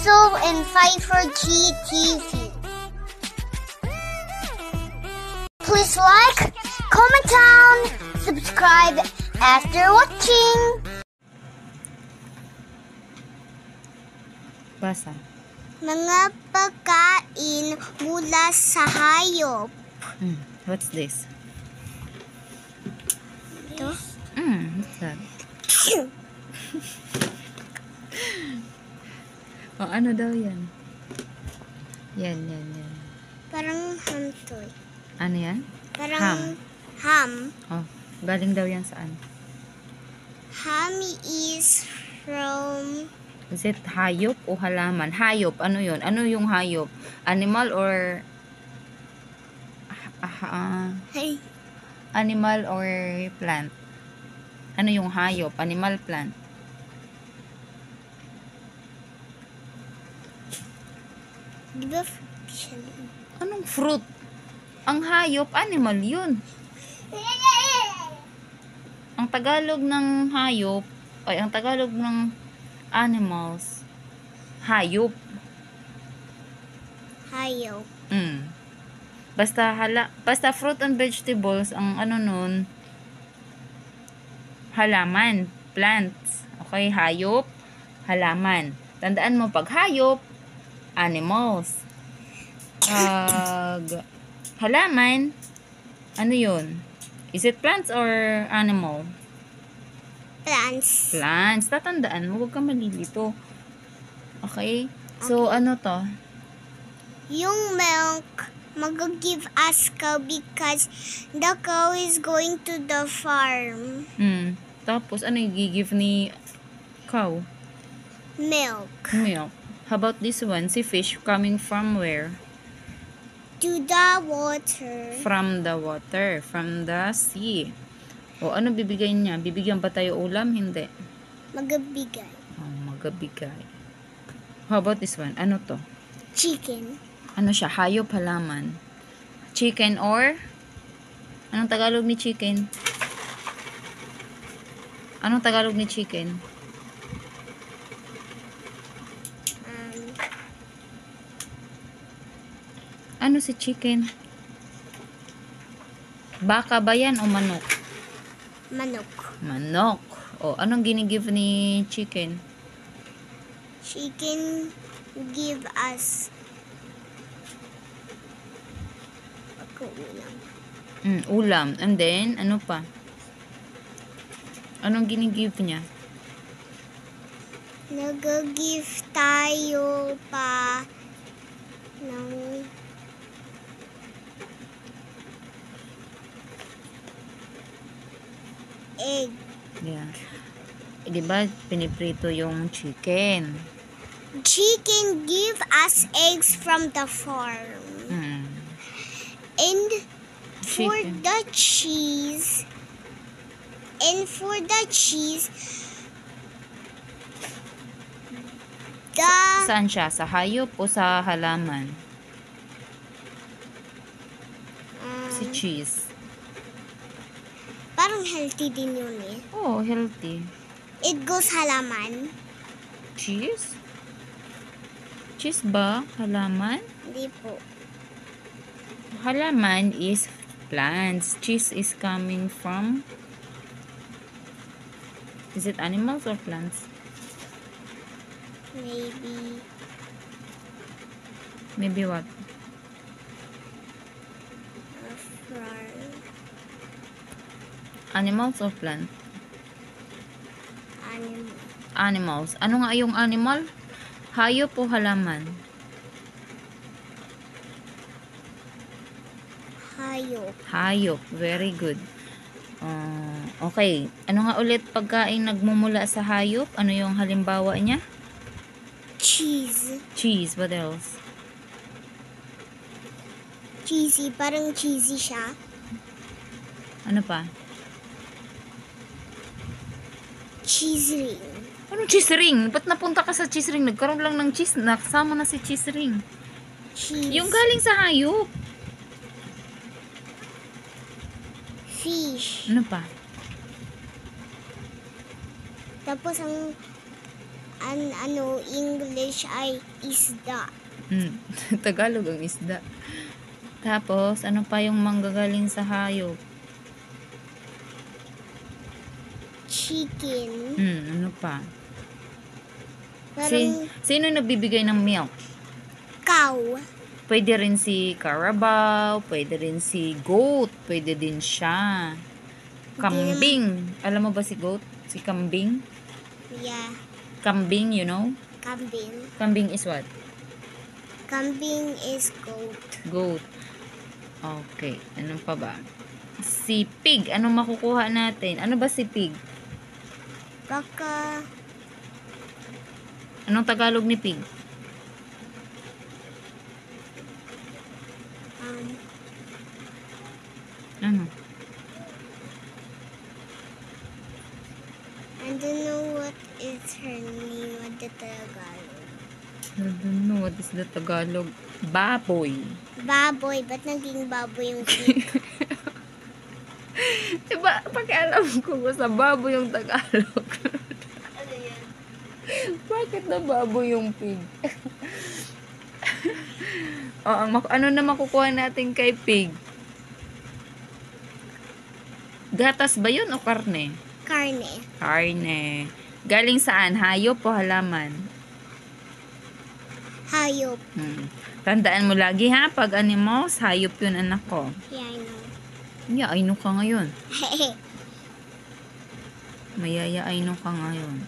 also in Fight for GTV. Please like, comment down, subscribe after watching. Basa. Mga pagkain mula sa hayop. What's this? Ito? What's that? Oh, ano daw yan? Yan. Parang ham to. Ano yan? Parang ham. Oh, galing daw yan saan? Ham is from... Is it hayop o halaman? Hayop, ano yun? Ano yung hayop? Animal or... Animal or plant? Ano yung hayop? Animal, plant? Di ba fiction? Anong fruit? Ang hayop, animal yun. Ang Tagalog ng hayop, ay ang Tagalog ng animals, hayop. Hayop. Basta fruit and vegetables, ang ano nun, halaman, plants. Okay, hayop, halaman. Tandaan mo, pag hayop, animals. Pag halaman, ano yun? Is it plants or animal? Plants. Plants. Tatandaan mo, huwag ka malilito. Okay? So, ano to? Yung milk, mag-give us cow because the cow is going to the farm. Tapos, ano yung give ni cow? Milk. Milk. How about this one? Si fish coming from where? To the water. From the water. From the sea. O, ano bibigay niya? Bibigyan ba tayo ulam? Hindi. Magabigay. Magabigay. How about this one? Ano to? Chicken. Ano siya? Hayop, halaman. Chicken or? Anong Tagalog ni chicken? Anong Tagalog ni chicken? Ano si chicken? Baka ba yan o manok? Manok. Manok. O, anong ginigive ni chicken? Chicken give us ulam. Ulam. And then, ano pa? Anong ginigive niya? Nag-give tayo pa ng egg. Yeah. Diba, piniprito yung chicken. Chicken give us eggs from the farm. And for Chicken. the cheese, Saan siya? Sa hayop o sa halaman? Si cheese. Parang healthy din yun eh. Oh, healthy. It goes halaman. Cheese? Cheese ba? Halaman? Hindi po. Halaman is plants. Cheese is coming from... Is it animals or plants? Maybe what? Animals or plant? Animals. Ano nga yung animal? Hayop o halaman? Hayop. Very good. Okay. Ano nga ulit pagkain nagmumula sa hayop? Ano yung halimbawa niya? Cheese. What else? Cheesy. Parang cheesy siya. Ano pa? Cheese ring. Anong cheese ring? Ba't napunta ka sa cheese ring? Nagkaroon lang ng cheese. Nakasama na si cheese ring. Cheese. Yung galing sa hayop. Fish. Ano pa? Tapos ang ano, English ay isda. Tagalog ang isda. Tapos, ano pa yung manggagaling sa hayop? Chicken. Ano pa? Parang Sino nagbibigay ng milk? cow. Pwede rin si Carabao, pwede rin si goat, pwede din siya. Kambing. Alam mo ba si goat? Si kambing? Yeah, Kambing, you know? kambing. Kambing is what? Kambing is goat. Goat. Okay. Ano pa ba? Si pig. Anong makukuha natin? Ano ba si pig? Baka Anong Tagalog ni pig? Ano? I don't know what is her name at the Tagalog. I don't know what is the Tagalog. Baboy. Baboy. Ba't naging baboy yung pig? Diba, pakialam ko sa baboy yung Tagalog. Ano yan? Bakit na baboy yung pig? Ano na makukuha natin kay pig? Gatas ba yun o karne? Karne. Karne. Galing saan? Hayop o halaman? Hayop. Tandaan mo lagi ha, pag animals, hayop yun anak ko. Yeah, I know. Yeah, ay no ka ngayon. Mayaya ay no ka ngayon.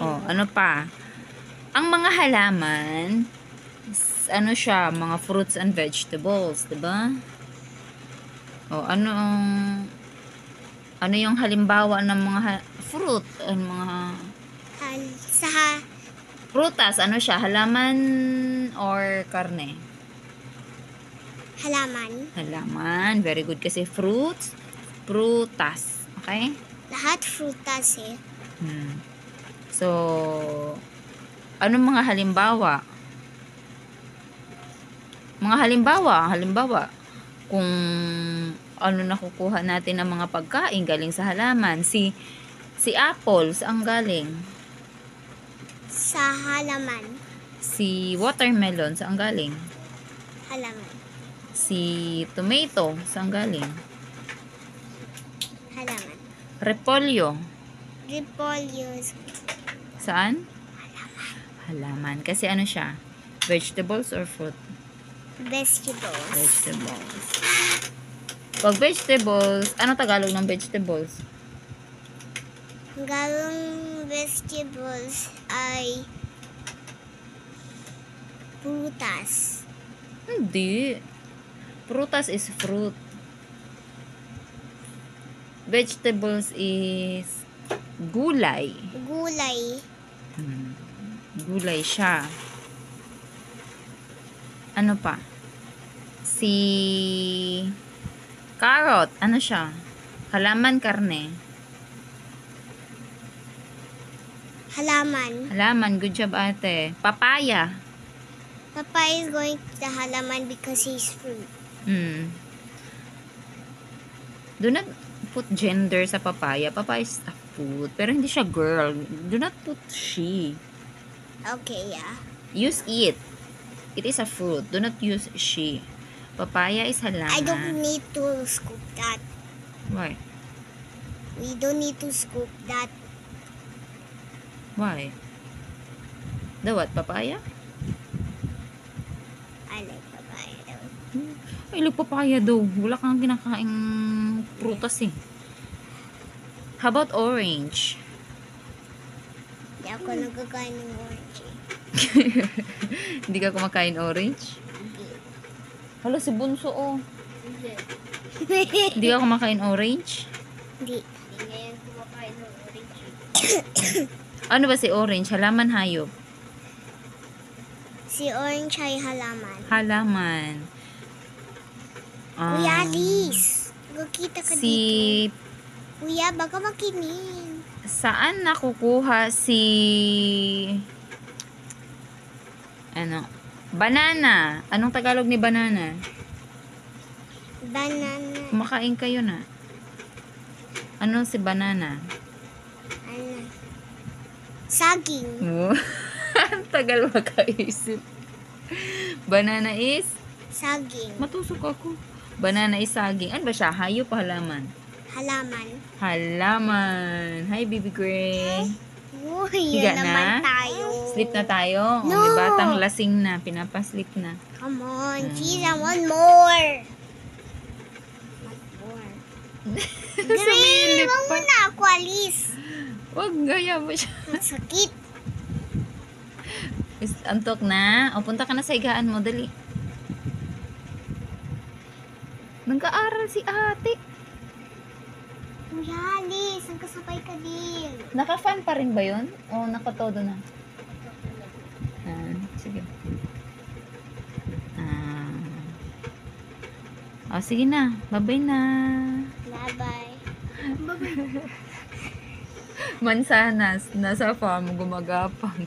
Ano pa? Ang mga halaman, ano siya, mga fruits and vegetables, 'di ba? Ano yung halimbawa ng mga fruit, mga prutas, ano siya, halaman or karne? Halaman. Halaman, very good kasi fruits, prutas, okay? Lahat frutas eh. So, anong mga halimbawa? Halimbawa, kung ano nakukuha natin ng mga pagkain galing sa halaman, si apple, saan galing? Sa halaman. Si watermelon, saan galing? Halaman. Si tomato, saan galing? Halaman. Repolyo, Repolyo. saan? Halaman. Kasi ano siya? Vegetables or fruit? Vegetables. Vegetables. Pag vegetables, ano Tagalog ng vegetables? Galong vegetables ay prutas. Hindi. Prutas is fruit. Vegetables is gulay. Gulay. Gulay siya. Ano pa? Si carrot, ano siya? Halaman, karne. Halaman. Halaman, good job ate. Papaya. Papaya is going to the halaman because he's fruit. Do not put gender sa papaya. Papaya is a fruit. Pero hindi siya girl. Do not put she. Okay, yeah. Use it. It is a fruit. Do not use she. Papaya is halaman. I don't need to scoop that. Why? We don't need to scoop that. Why? The what? Papaya? I like papaya though. Ay, papaya daw. Wala kang kinakaing prutas eh. How about orange? Hindi ako nagkakain ng orange eh. Hindi ka kumakain orange? Hindi. Hala, si Bunso oh. Hindi. Hindi ka kumakain orange? Hindi. Hindi ngayon kumakain ng orange. Ano ba si orange? Halaman, hayop? Si orange ay halaman. Halaman. Kuya Liz, magkita ka Si... dito. Kuya, baka makinin. Saan nakukuha si... Ano? Banana. Anong Tagalog ni banana? Banana. Kumakain kayo na. Ano si banana? Ano? Saging. Oh. Ang tagal makaisip. Banana is? Saging. Matusok ako. Banana is saging. Ano ba siya? Hayop o halaman? Halaman. Halaman. Hi, Baby Gray. Uy, Higa yun naman na? tayo. Sleep na tayo? O, No. may batang lasing na. Pinapasleep na. Come on, cheese, I want more. Want more. Gray, wag mo na ako alis. Wag, gaya mo siya. Ang sakit. Antok na? O, punta ka na sa higaan mo. Dali. Nag-aaral si ate. Kuya, alis. Nagkasabay ka din. Naka-fan pa rin ba yun? O nakatodo na? Sige. O, sige na. Bye-bye na. Bye-bye. Mansanas. Nasa farm. Gumagapang.